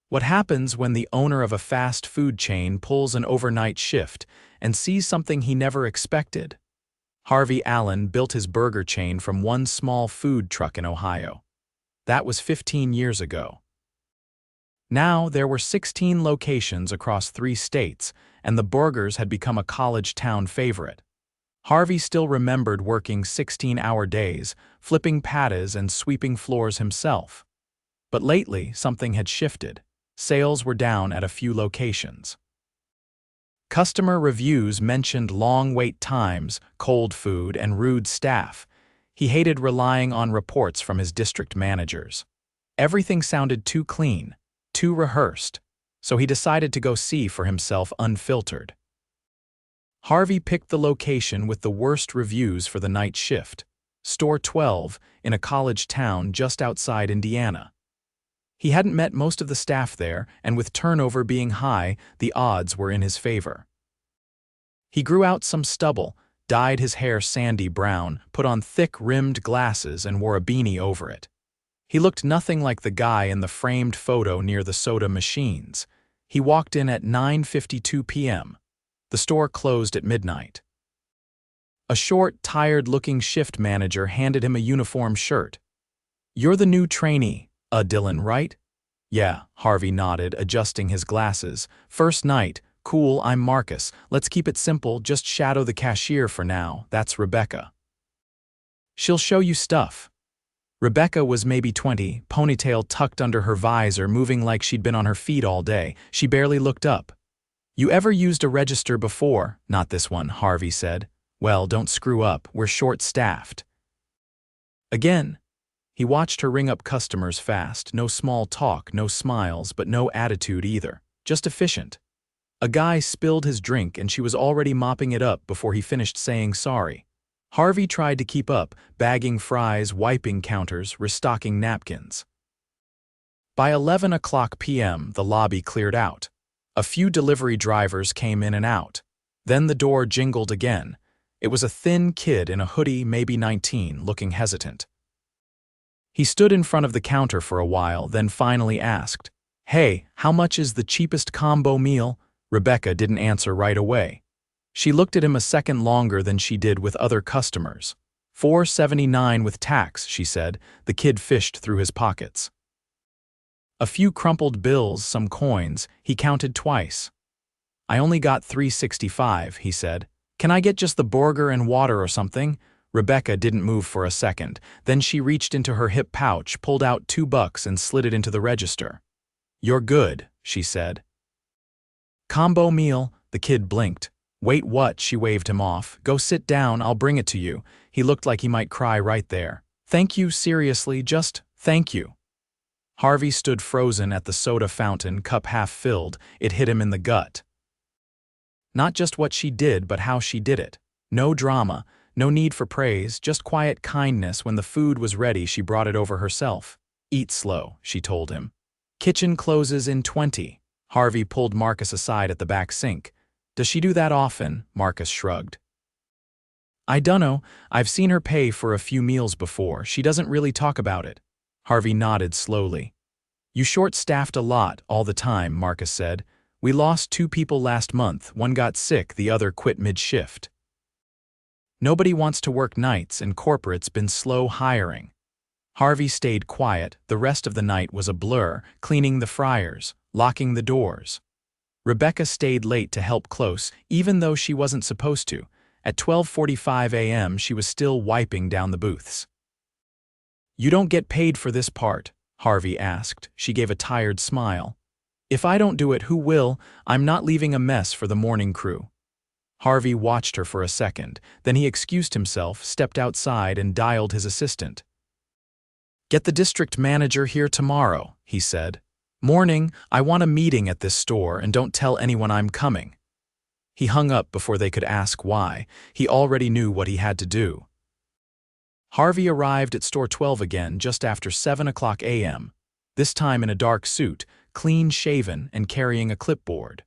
What happens when the owner of a fast food chain pulls an overnight shift and sees something he never expected? Harvey Allen built his burger chain from one small food truck in Ohio. That was 15 years ago. Now there were 16 locations across 3 states, and the burgers had become a college town favorite. Harvey still remembered working 16-hour days, flipping patties and sweeping floors himself. But lately, something had shifted. Sales were down at a few locations. Customer reviews mentioned long wait times, cold food, and rude staff. He hated relying on reports from his district managers. Everything sounded too clean, too rehearsed, so he decided to go see for himself unfiltered. Harvey picked the location with the worst reviews for the night shift, Store 12, in a college town just outside Indiana. He hadn't met most of the staff there, and with turnover being high, the odds were in his favor. He grew out some stubble, dyed his hair sandy brown, put on thick-rimmed glasses, and wore a beanie over it. He looked nothing like the guy in the framed photo near the soda machines. He walked in at 9:52 p.m. The store closed at midnight. A short, tired-looking shift manager handed him a uniform shirt. "You're the new trainee, Dylan, right?" "Yeah," Harvey nodded, adjusting his glasses. "First night. Cool, I'm Marcus. Let's keep it simple, just shadow the cashier for now. That's Rebecca. She'll show you stuff." Rebecca was maybe 20, ponytail tucked under her visor, moving like she'd been on her feet all day. She barely looked up. "You ever used a register before?" "Not this one," Harvey said. "Well, don't screw up. We're short-staffed." Again. He watched her ring up customers fast. No small talk, no smiles, but no attitude either. Just efficient. A guy spilled his drink and she was already mopping it up before he finished saying sorry. Harvey tried to keep up, bagging fries, wiping counters, restocking napkins. By 11 o'clock p.m., the lobby cleared out. A few delivery drivers came in and out. Then the door jingled again. It was a thin kid in a hoodie, maybe 19, looking hesitant. He stood in front of the counter for a while, then finally asked, "Hey, how much is the cheapest combo meal?" Rebecca didn't answer right away. She looked at him a second longer than she did with other customers. $4.79 with tax, she said. The kid fished through his pockets. A few crumpled bills, some coins. He counted twice. "I only got $3.65, he said. "Can I get just the burger and water or something?" Rebecca didn't move for a second. Then she reached into her hip pouch, pulled out $2 and slid it into the register. "You're good," she said. "Combo meal," the kid blinked. "Wait, what?" She waved him off. "Go sit down, I'll bring it to you." He looked like he might cry right there. "Thank you, seriously, just thank you." Harvey stood frozen at the soda fountain, cup half filled. It hit him in the gut. Not just what she did, but how she did it. No drama, no need for praise, just quiet kindness. When the food was ready, she brought it over herself. "Eat slow," she told him. "Kitchen closes in 20. Harvey pulled Marcus aside at the back sink. "Does she do that often?" Marcus shrugged. "I dunno. I've seen her pay for a few meals before. She doesn't really talk about it." Harvey nodded slowly. "You short-staffed a lot, all the time," Marcus said. "We lost 2 people last month. One got sick, the other quit mid-shift. Nobody wants to work nights, and corporate's been slow hiring." Harvey stayed quiet. The rest of the night was a blur, cleaning the fryers, locking the doors. Rebecca stayed late to help close, even though she wasn't supposed to. At 12:45 a.m., she was still wiping down the booths. "You don't get paid for this part?" Harvey asked. She gave a tired smile. "If I don't do it, who will? I'm not leaving a mess for the morning crew." Harvey watched her for a second. Then he excused himself, stepped outside, and dialed his assistant. "Get the district manager here tomorrow," he said. "Morning, I want a meeting at this store, and don't tell anyone I'm coming." He hung up before they could ask why. He already knew what he had to do. Harvey arrived at store 12 again just after 7 o'clock a.m., this time in a dark suit, clean-shaven and carrying a clipboard.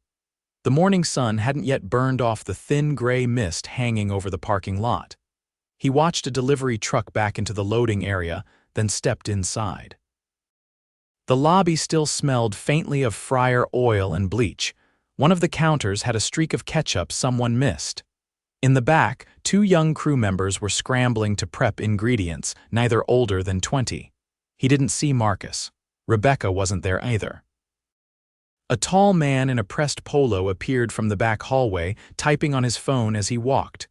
The morning sun hadn't yet burned off the thin gray mist hanging over the parking lot. He watched a delivery truck back into the loading area, then stepped inside. The lobby still smelled faintly of fryer oil and bleach. One of the counters had a streak of ketchup someone missed. In the back, 2 young crew members were scrambling to prep ingredients, neither older than 20. He didn't see Marcus. Rebecca wasn't there either. A tall man in a pressed polo appeared from the back hallway, typing on his phone as he walked.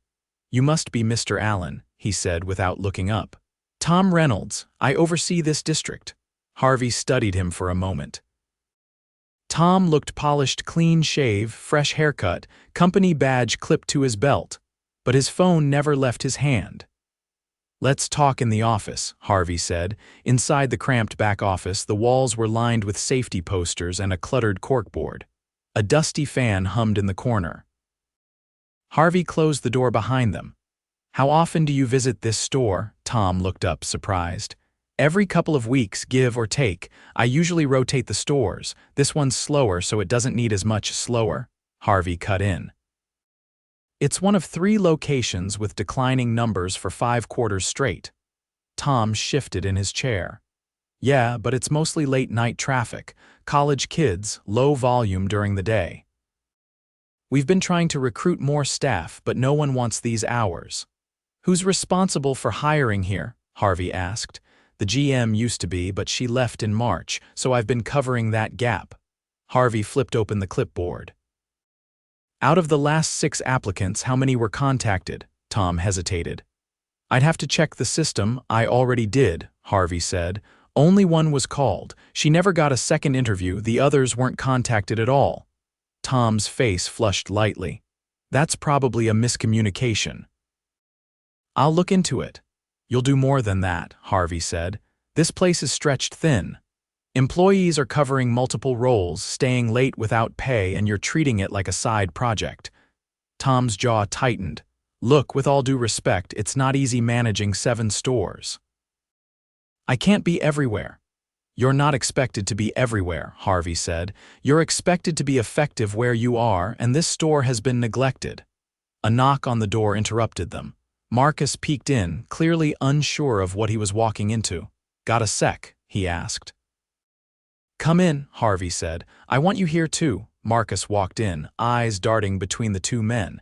"You must be Mr. Allen," he said without looking up. "Tom Reynolds, I oversee this district." Harvey studied him for a moment. Tom looked polished, clean shave, fresh haircut, company badge clipped to his belt, but his phone never left his hand. "Let's talk in the office," Harvey said. Inside the cramped back office, the walls were lined with safety posters and a cluttered corkboard. A dusty fan hummed in the corner. Harvey closed the door behind them. "How often do you visit this store?" Tom looked up, surprised. "Every couple of weeks, give or take. I usually rotate the stores. This one's slower, so it doesn't need as much slower," Harvey cut in. "It's one of 3 locations with declining numbers for 5 quarters straight." Tom shifted in his chair. "Yeah, but it's mostly late-night traffic. College kids, low volume during the day. We've been trying to recruit more staff, but no one wants these hours." "Who's responsible for hiring here?" Harvey asked. "The GM used to be, but she left in March, so I've been covering that gap." Harvey flipped open the clipboard. "Out of the last 6 applicants, how many were contacted?" Tom hesitated. "I'd have to check the system. I already did," Harvey said. "Only one was called. She never got a second interview. The others weren't contacted at all." Tom's face flushed lightly. "That's probably a miscommunication." "I'll look into it." "You'll do more than that," Harvey said. "This place is stretched thin. Employees are covering multiple roles, staying late without pay, and you're treating it like a side project." Tom's jaw tightened. "Look, with all due respect, it's not easy managing 7 stores." "I can't be everywhere." "You're not expected to be everywhere," Harvey said. "You're expected to be effective where you are, and this store has been neglected." A knock on the door interrupted them. Marcus peeked in, clearly unsure of what he was walking into. "Got a sec?" he asked. "Come in," Harvey said. "I want you here too." Marcus walked in, eyes darting between the 2 men.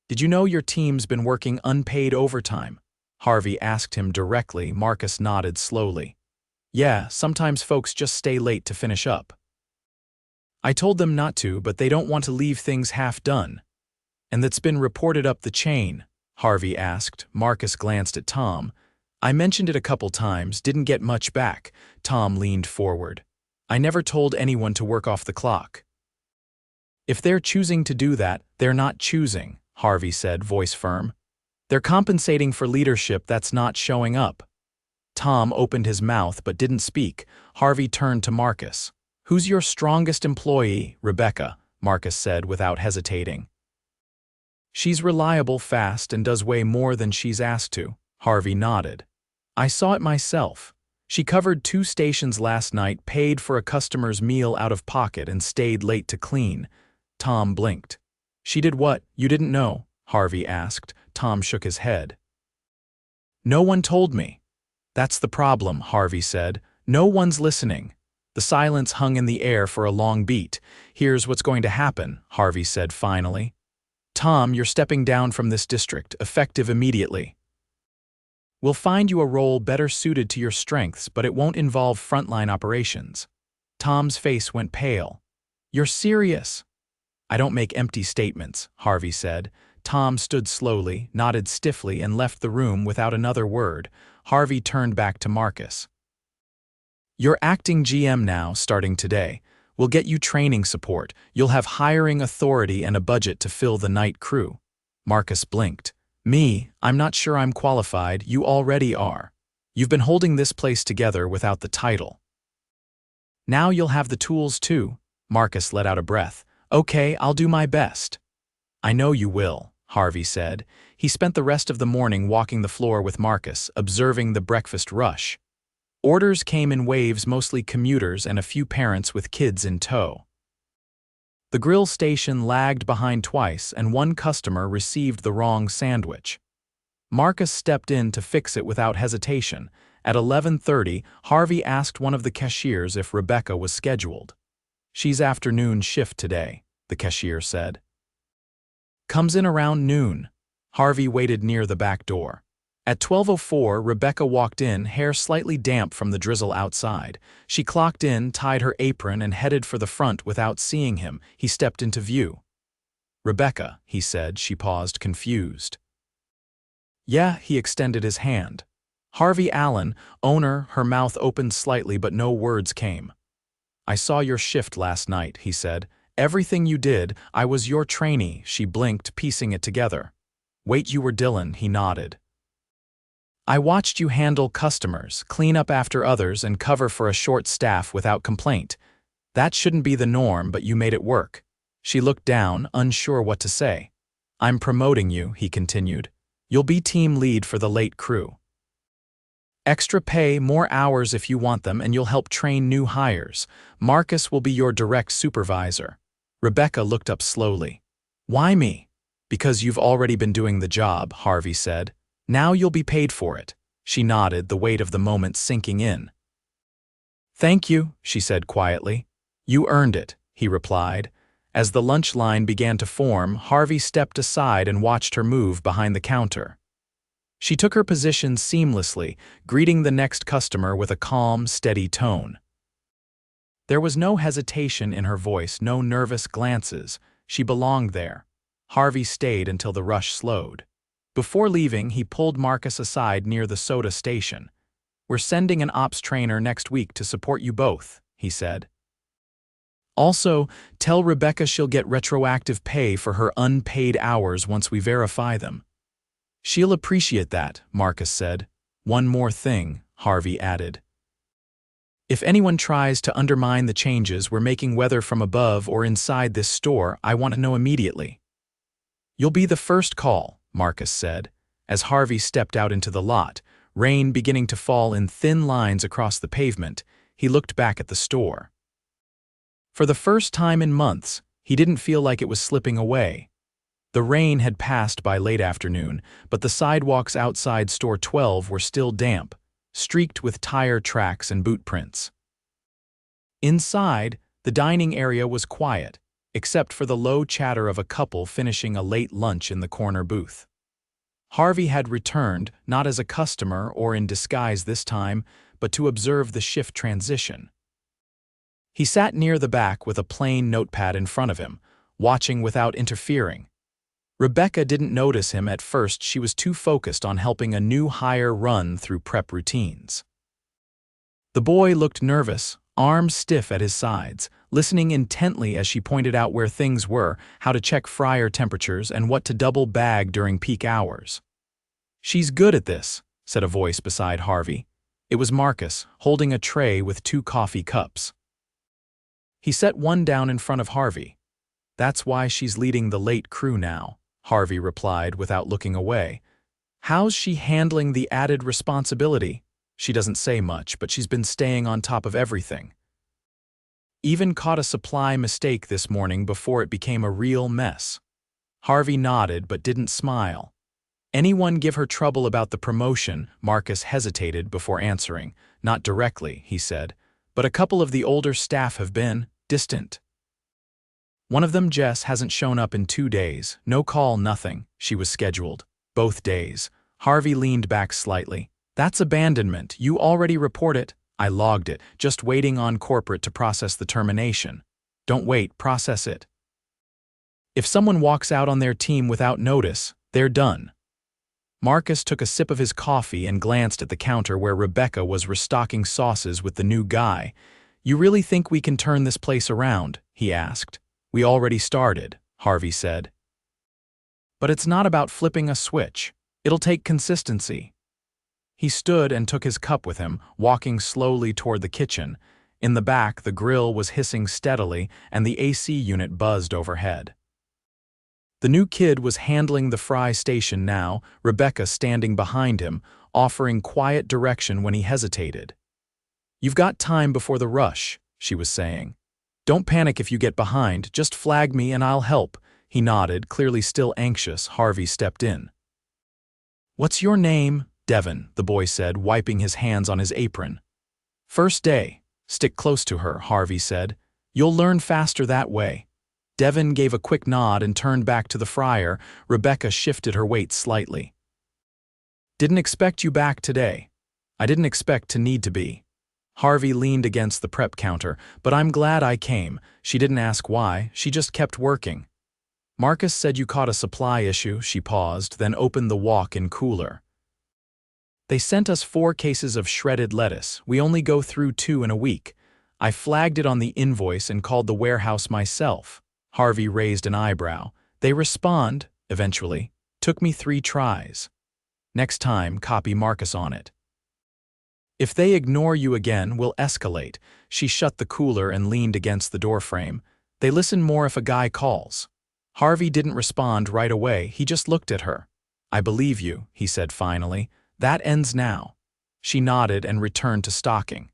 "Did you know your team's been working unpaid overtime?" Harvey asked him directly. Marcus nodded slowly. "Yeah, sometimes folks just stay late to finish up. I told them not to, but they don't want to leave things half done." "And that's been reported up the chain?" Harvey asked. Marcus glanced at Tom. "I mentioned it a couple times, didn't get much back." Tom leaned forward. "I never told anyone to work off the clock." "If they're choosing to do that, they're not choosing," Harvey said, voice firm. "They're compensating for leadership that's not showing up." Tom opened his mouth but didn't speak. Harvey turned to Marcus. "Who's your strongest employee?" "Rebecca," Marcus said without hesitating. "She's reliable, fast, and does way more than she's asked to." Harvey nodded. "I saw it myself. She covered 2 stations last night, paid for a customer's meal out of pocket, and stayed late to clean." Tom blinked. "She did what? You didn't know?" Harvey asked. Tom shook his head. "No one told me." "That's the problem," Harvey said. "No one's listening." The silence hung in the air for a long beat. "Here's what's going to happen," Harvey said finally. "Tom, you're stepping down from this district, effective immediately. We'll find you a role better suited to your strengths, but it won't involve frontline operations." Tom's face went pale. "You're serious?" "I don't make empty statements," Harvey said. Tom stood slowly, nodded stiffly, and left the room without another word. Harvey turned back to Marcus. "You're acting GM now, starting today. We'll get you training support. You'll have hiring authority and a budget to fill the night crew." Marcus blinked. "Me? I'm not sure I'm qualified. You already are. You've been holding this place together without the title. Now you'll have the tools too." Marcus let out a breath. "Okay, I'll do my best." "I know you will," Harvey said. He spent the rest of the morning walking the floor with Marcus, observing the breakfast rush. Orders came in waves, mostly commuters and a few parents with kids in tow. The grill station lagged behind twice, and one customer received the wrong sandwich. Marcus stepped in to fix it without hesitation. At 11:30, Harvey asked one of the cashiers if Rebecca was scheduled. "She's afternoon shift today," the cashier said. "Comes in around noon." Harvey waited near the back door. At 12:04, Rebecca walked in, hair slightly damp from the drizzle outside. She clocked in, tied her apron, and headed for the front without seeing him. He stepped into view. "Rebecca," he said. She paused, confused. "Yeah," he extended his hand. "Harvey Allen, owner." Her mouth opened slightly, but no words came. "I saw your shift last night," he said. "Everything you did, I was your trainee." She blinked, piecing it together. "Wait, you were Dylan," he nodded. "I watched you handle customers, clean up after others, and cover for a short staff without complaint. That shouldn't be the norm, but you made it work." She looked down, unsure what to say. "I'm promoting you," he continued. "You'll be team lead for the late crew. Extra pay, more hours if you want them, and you'll help train new hires. Marcus will be your direct supervisor." Rebecca looked up slowly. "Why me?" "Because you've already been doing the job," Harvey said. "Now you'll be paid for it." She nodded, the weight of the moment sinking in. "Thank you," she said quietly. "You earned it," he replied. As the lunch line began to form, Harvey stepped aside and watched her move behind the counter. She took her position seamlessly, greeting the next customer with a calm, steady tone. There was no hesitation in her voice, no nervous glances. She belonged there. Harvey stayed until the rush slowed. Before leaving, he pulled Marcus aside near the soda station. "We're sending an ops trainer next week to support you both," he said. "Also, tell Rebecca she'll get retroactive pay for her unpaid hours once we verify them." "She'll appreciate that," Marcus said. "One more thing," Harvey added. "If anyone tries to undermine the changes we're making, whether from above or inside this store, I want to know immediately." "You'll be the first call," Marcus said. As Harvey stepped out into the lot, rain beginning to fall in thin lines across the pavement, he looked back at the store. For the first time in months, he didn't feel like it was slipping away. The rain had passed by late afternoon, but the sidewalks outside Store 12 were still damp, streaked with tire tracks and boot prints. Inside, the dining area was quiet, except for the low chatter of a couple finishing a late lunch in the corner booth. Harvey had returned, not as a customer or in disguise this time, but to observe the shift transition. He sat near the back with a plain notepad in front of him, watching without interfering. Rebecca didn't notice him at first. She was too focused on helping a new hire run through prep routines. The boy looked nervous, arms stiff at his sides, listening intently as she pointed out where things were, how to check fryer temperatures, and what to double bag during peak hours. "She's good at this," said a voice beside Harvey. It was Marcus, holding a tray with 2 coffee cups. He set one down in front of Harvey. "That's why she's leading the late crew now," Harvey replied without looking away. "How's she handling the added responsibility?" "She doesn't say much, but she's been staying on top of everything. Even caught a supply mistake this morning before it became a real mess." Harvey nodded but didn't smile. "Anyone give her trouble about the promotion?" Marcus hesitated before answering. "Not directly," he said, "but a couple of the older staff have been distant. One of them, Jess, hasn't shown up in 2 days. No call, nothing. She was scheduled. Both days." Harvey leaned back slightly. "That's abandonment. You already report it." "I logged it, just waiting on corporate to process the termination." "Don't wait, process it. If someone walks out on their team without notice, they're done." Marcus took a sip of his coffee and glanced at the counter where Rebecca was restocking sauces with the new guy. "You really think we can turn this place around?" he asked. "We already started," Harvey said. "But it's not about flipping a switch. It'll take consistency." He stood and took his cup with him, walking slowly toward the kitchen. In the back, the grill was hissing steadily and the AC unit buzzed overhead. The new kid was handling the fry station now, Rebecca standing behind him, offering quiet direction when he hesitated. "You've got time before the rush," she was saying. "Don't panic if you get behind, just flag me and I'll help." He nodded, clearly still anxious. Harvey stepped in. "What's your name?" Devin, the boy said, wiping his hands on his apron. First day. Stick close to her, Harvey said. You'll learn faster that way. Devin gave a quick nod and turned back to the fryer. Rebecca shifted her weight slightly. Didn't expect you back today. I didn't expect to need to be. Harvey leaned against the prep counter, but I'm glad I came. She didn't ask why, she just kept working. Marcus said you caught a supply issue, she paused, then opened the walk-in cooler. They sent us 4 cases of shredded lettuce. We only go through 2 in a week. I flagged it on the invoice and called the warehouse myself. Harvey raised an eyebrow. They respond, eventually. Took me 3 tries. Next time, copy Marcus on it. If they ignore you again, we'll escalate. She shut the cooler and leaned against the doorframe. They listen more if a guy calls. Harvey didn't respond right away, he just looked at her. I believe you, he said finally. That ends now. She nodded and returned to stocking.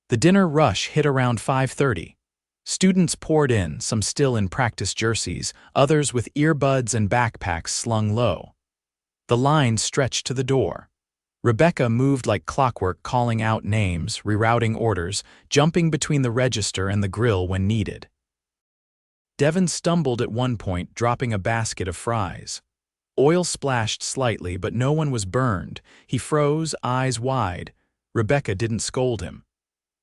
The dinner rush hit around 5:30. Students poured in, some still in practice jerseys, others with earbuds and backpacks slung low. The line stretched to the door. Rebecca moved like clockwork, calling out names, rerouting orders, jumping between the register and the grill when needed. Devin stumbled at one point, dropping a basket of fries. Oil splashed slightly, but no one was burned. He froze, eyes wide. Rebecca didn't scold him.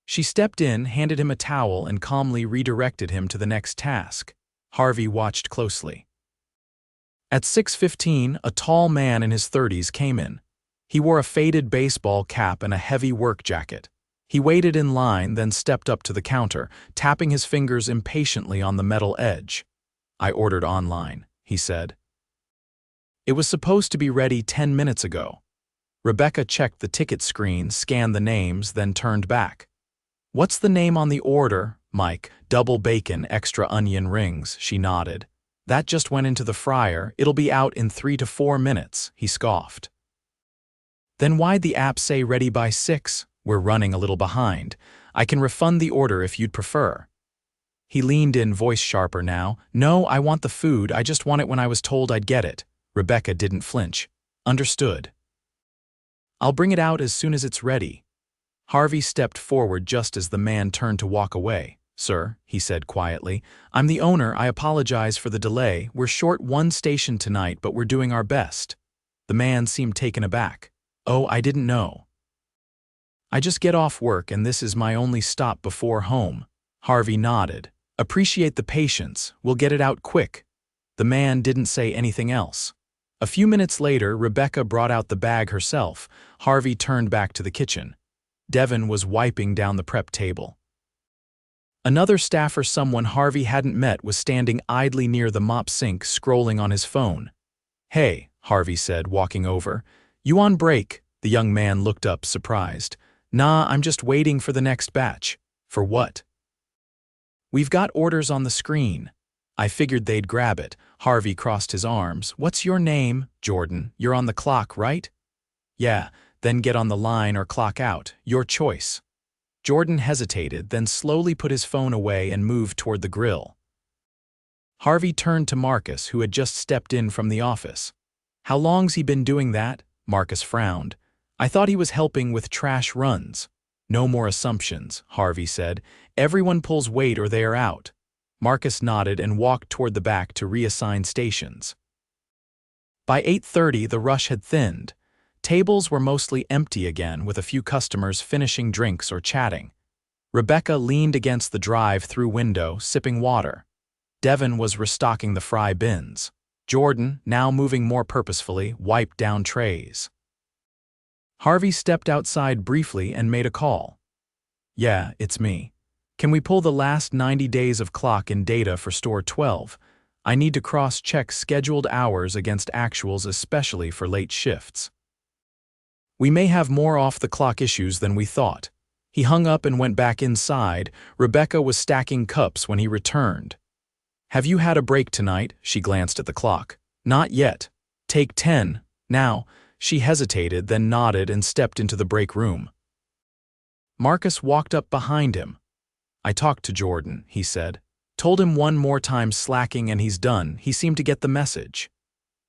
She stepped in, handed him a towel, and calmly redirected him to the next task. Harvey watched closely. At 6:15, a tall man in his 30s came in. He wore a faded baseball cap and a heavy work jacket. He waited in line, then stepped up to the counter, tapping his fingers impatiently on the metal edge. I ordered online, he said. It was supposed to be ready 10 minutes ago. Rebecca checked the ticket screen, scanned the names, then turned back. What's the name on the order? Mike, double bacon, extra onion rings, she nodded. That just went into the fryer. It'll be out in 3 to 4 minutes, he scoffed. Then why'd the app say ready by 6? We're running a little behind. I can refund the order if you'd prefer. He leaned in, voice sharper now. No, I want the food. I just want it when I was told I'd get it. Rebecca didn't flinch. Understood. I'll bring it out as soon as it's ready. Harvey stepped forward just as the man turned to walk away. Sir, he said quietly, I'm the owner. I apologize for the delay. We're short 1 station tonight, but we're doing our best. The man seemed taken aback. Oh, I didn't know. I just get off work and this is my only stop before home. Harvey nodded. Appreciate the patience. We'll get it out quick. The man didn't say anything else. A few minutes later, Rebecca brought out the bag herself. Harvey turned back to the kitchen. Devin was wiping down the prep table. Another staffer, someone Harvey hadn't met, was standing idly near the mop sink, scrolling on his phone. Hey, Harvey said, walking over. You on break? The young man looked up, surprised. Nah, I'm just waiting for the next batch. For what? We've got orders on the screen. I figured they'd grab it. Harvey crossed his arms. What's your name? Jordan. You're on the clock, right? Yeah, then get on the line or clock out. Your choice. Jordan hesitated, then slowly put his phone away and moved toward the grill. Harvey turned to Marcus, who had just stepped in from the office. How long's he been doing that? Marcus frowned. I thought he was helping with trash runs. No more assumptions, Harvey said. Everyone pulls weight or they are out. Marcus nodded and walked toward the back to reassign stations. By 8:30, the rush had thinned. Tables were mostly empty again, with a few customers finishing drinks or chatting. Rebecca leaned against the drive-through window, sipping water. Devin was restocking the fry bins. Jordan, now moving more purposefully, wiped down trays. Harvey stepped outside briefly and made a call. Yeah, it's me. Can we pull the last 90 days of clock in data for store 12? I need to cross-check scheduled hours against actuals, especially for late shifts. We may have more off-the-clock issues than we thought. He hung up and went back inside. Rebecca was stacking cups when he returned. Have you had a break tonight? She glanced at the clock. Not yet. Take 10. Now. She hesitated, then nodded and stepped into the break room. Marcus walked up behind him. I talked to Jordan, he said. Told him one more time slacking and he's done. He seemed to get the message.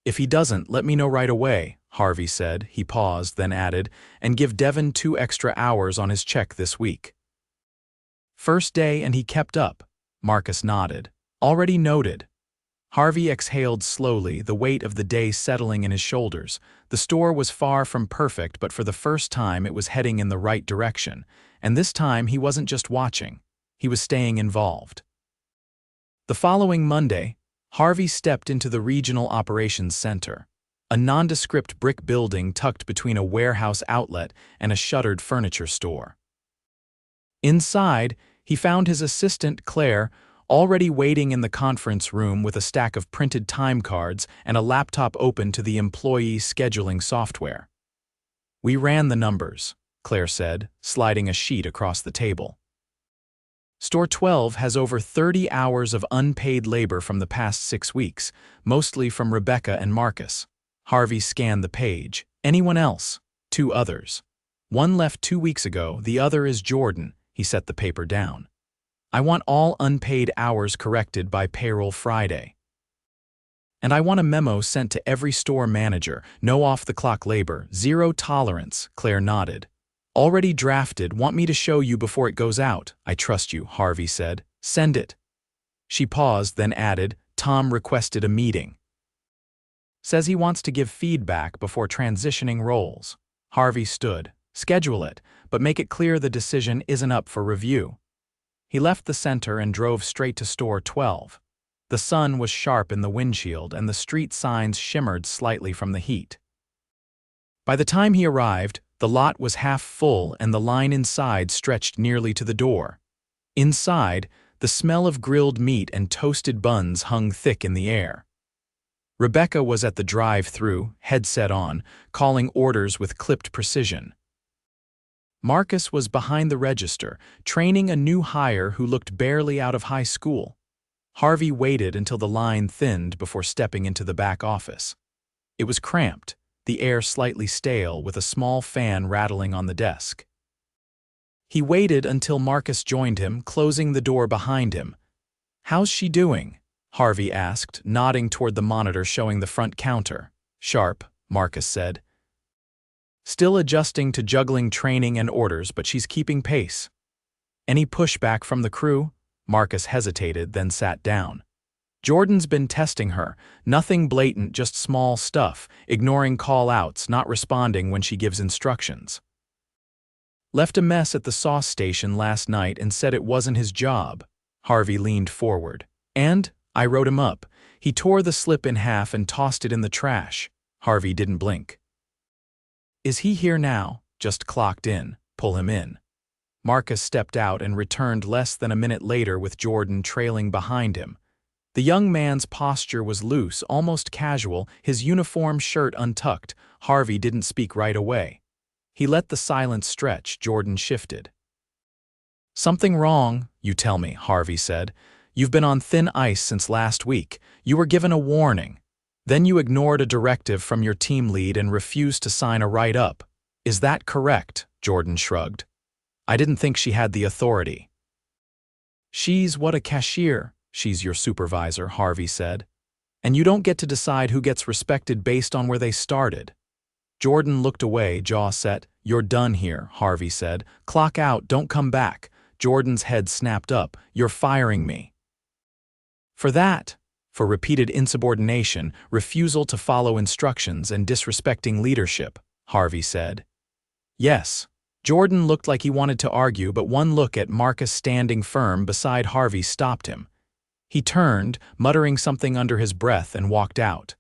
If he doesn't, let me know right away, Harvey said. He paused, then added, and give Devon 2 extra hours on his check this week. First day and he kept up. Marcus nodded. Already noted. Harvey exhaled slowly, the weight of the day settling in his shoulders. The store was far from perfect, but for the first time it was heading in the right direction. And this time he wasn't just watching. He was staying involved. The following Monday, Harvey stepped into the Regional Operations Center, a nondescript brick building tucked between a warehouse outlet and a shuttered furniture store. Inside, he found his assistant, Claire, already waiting in the conference room with a stack of printed time cards and a laptop open to the employee scheduling software. "We ran the numbers," Claire said, sliding a sheet across the table. "Store 12 has over 30 hours of unpaid labor from the past 6 weeks, mostly from Rebecca and Marcus." Harvey scanned the page. "Anyone else?" "2 others. One left 2 weeks ago, the other is Jordan." He set the paper down. "I want all unpaid hours corrected by payroll Friday. And I want a memo sent to every store manager. No off-the-clock labor, 0 tolerance." Claire nodded. "Already drafted. Want me to show you before it goes out?" "I trust you," Harvey said. "Send it." She paused, then added, "Tom requested a meeting. Says he wants to give feedback before transitioning roles." Harvey stood. "Schedule it, but make it clear the decision isn't up for review." He left the center and drove straight to store 12. The sun was sharp in the windshield and the street signs shimmered slightly from the heat. By the time he arrived, the lot was half full and the line inside stretched nearly to the door. Inside, the smell of grilled meat and toasted buns hung thick in the air. Rebecca was at the drive-thru, headset on, calling orders with clipped precision. Marcus was behind the register, training a new hire who looked barely out of high school. Harvey waited until the line thinned before stepping into the back office. It was cramped, the air slightly stale, with a small fan rattling on the desk. He waited until Marcus joined him, closing the door behind him. "How's she doing?" Harvey asked, nodding toward the monitor showing the front counter. "Sharp," Marcus said. "Still adjusting to juggling training and orders, but she's keeping pace." "Any pushback from the crew?" Marcus hesitated, then sat down. "Jordan's been testing her. Nothing blatant, just small stuff, ignoring call-outs, not responding when she gives instructions. Left a mess at the sauce station last night and said it wasn't his job." Harvey leaned forward. "And I wrote him up. He tore the slip in half and tossed it in the trash." Harvey didn't blink. "Is he here now?" "Just clocked in. Pull him in." Marcus stepped out and returned less than a minute later with Jordan trailing behind him. The young man's posture was loose, almost casual, his uniform shirt untucked. Harvey didn't speak right away. He let the silence stretch. Jordan shifted. "Something wrong, you tell me," Harvey said. "You've been on thin ice since last week. You were given a warning. Then you ignored a directive from your team lead and refused to sign a write-up. Is that correct?" Jordan shrugged. "I didn't think she had the authority." "She's what, a cashier?" "She's your supervisor," Harvey said. "And you don't get to decide who gets respected based on where they started." Jordan looked away, jaw set. "You're done here," Harvey said. "Clock out, don't come back." Jordan's head snapped up. "You're firing me." "For that?" "For repeated insubordination, refusal to follow instructions, and disrespecting leadership," Harvey said. "Yes." Jordan looked like he wanted to argue, but one look at Marcus standing firm beside Harvey stopped him. He turned, muttering something under his breath, and walked out.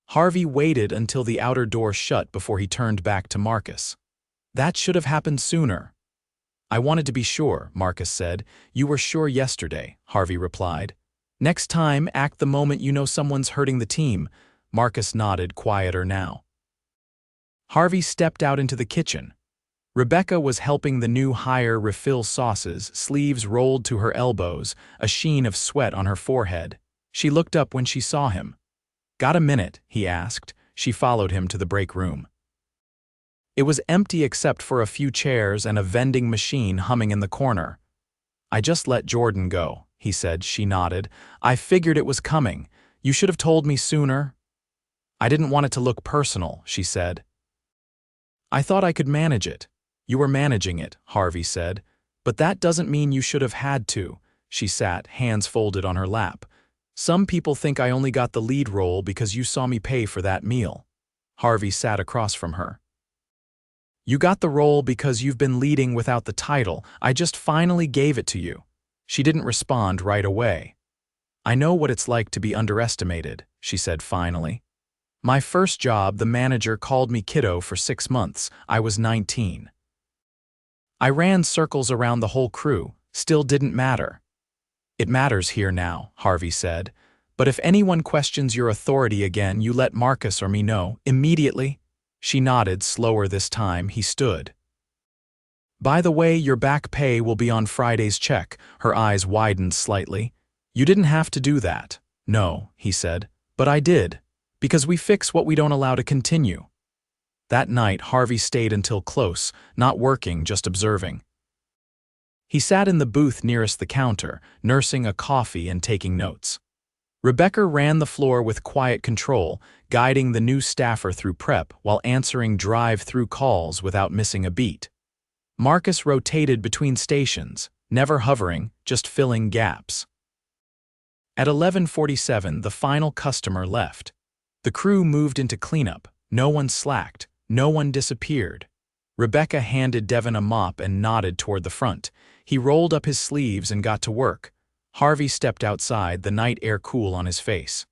Harvey waited until the outer door shut before he turned back to Marcus. "That should have happened sooner." "I wanted to be sure," Marcus said. "You were sure yesterday," Harvey replied. "Next time, act the moment you know someone's hurting the team." Marcus nodded, quieter now. Harvey stepped out into the kitchen. Rebecca was helping the new hire refill sauces, sleeves rolled to her elbows, a sheen of sweat on her forehead. She looked up when she saw him. "Got a minute?" he asked. She followed him to the break room. It was empty except for a few chairs and a vending machine humming in the corner. "I just let Jordan go," he said. She nodded. "I figured it was coming. You should have told me sooner." I didn't want it to look personal, she said. I thought I could manage it. You were managing it, Harvey said. But that doesn't mean you should have had to. She sat, hands folded on her lap. Some people think I only got the lead role because you saw me pay for that meal. Harvey sat across from her. You got the role because you've been leading without the title. I just finally gave it to you. She didn't respond right away. I know what it's like to be underestimated, she said finally. My first job, the manager called me kiddo for 6 months. I was 19. I ran circles around the whole crew, still didn't matter. It matters here now, Harvey said. But if anyone questions your authority again, you let Marcus or me know, immediately. She nodded, slower this time. He stood. By the way, your back pay will be on Friday's check. Her eyes widened slightly. You didn't have to do that. No, he said. But I did. Because we fix what we don't allow to continue. That night, Harvey stayed until close, not working, just observing. He sat in the booth nearest the counter, nursing a coffee and taking notes. Rebecca ran the floor with quiet control, guiding the new staffer through prep while answering drive-through calls without missing a beat. Marcus rotated between stations, never hovering, just filling gaps. At 11:47, the final customer left. The crew moved into cleanup. No one slacked. No one disappeared. Rebecca handed Devin a mop and nodded toward the front. He rolled up his sleeves and got to work. Harvey stepped outside, the night air cool on his face.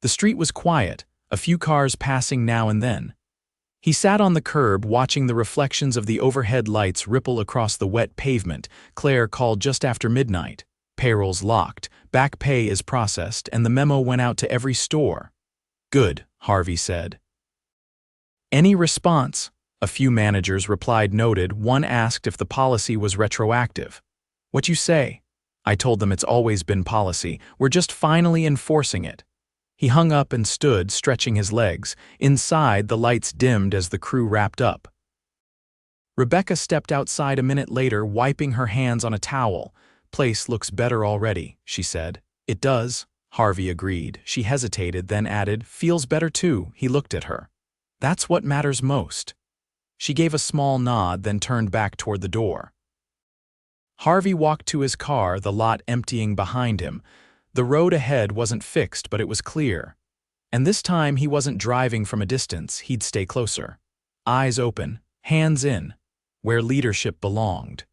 The street was quiet, a few cars passing now and then. He sat on the curb watching the reflections of the overhead lights ripple across the wet pavement. Claire called just after midnight. Payroll's locked, back pay is processed, and the memo went out to every store. Good, Harvey said. Any response? A few managers replied noted. One asked if the policy was retroactive. What you say? I told them it's always been policy. We're just finally enforcing it. He hung up and stood, stretching his legs. Inside, the lights dimmed as the crew wrapped up. Rebecca stepped outside a minute later, wiping her hands on a towel. Place looks better already, she said. It does, Harvey agreed. She hesitated, then added, feels better too. He looked at her. That's what matters most. She gave a small nod, then turned back toward the door. Harvey walked to his car, the lot emptying behind him. The road ahead wasn't fixed, but it was clear. And this time he wasn't driving from a distance, he'd stay closer. Eyes open, hands in, where leadership belonged.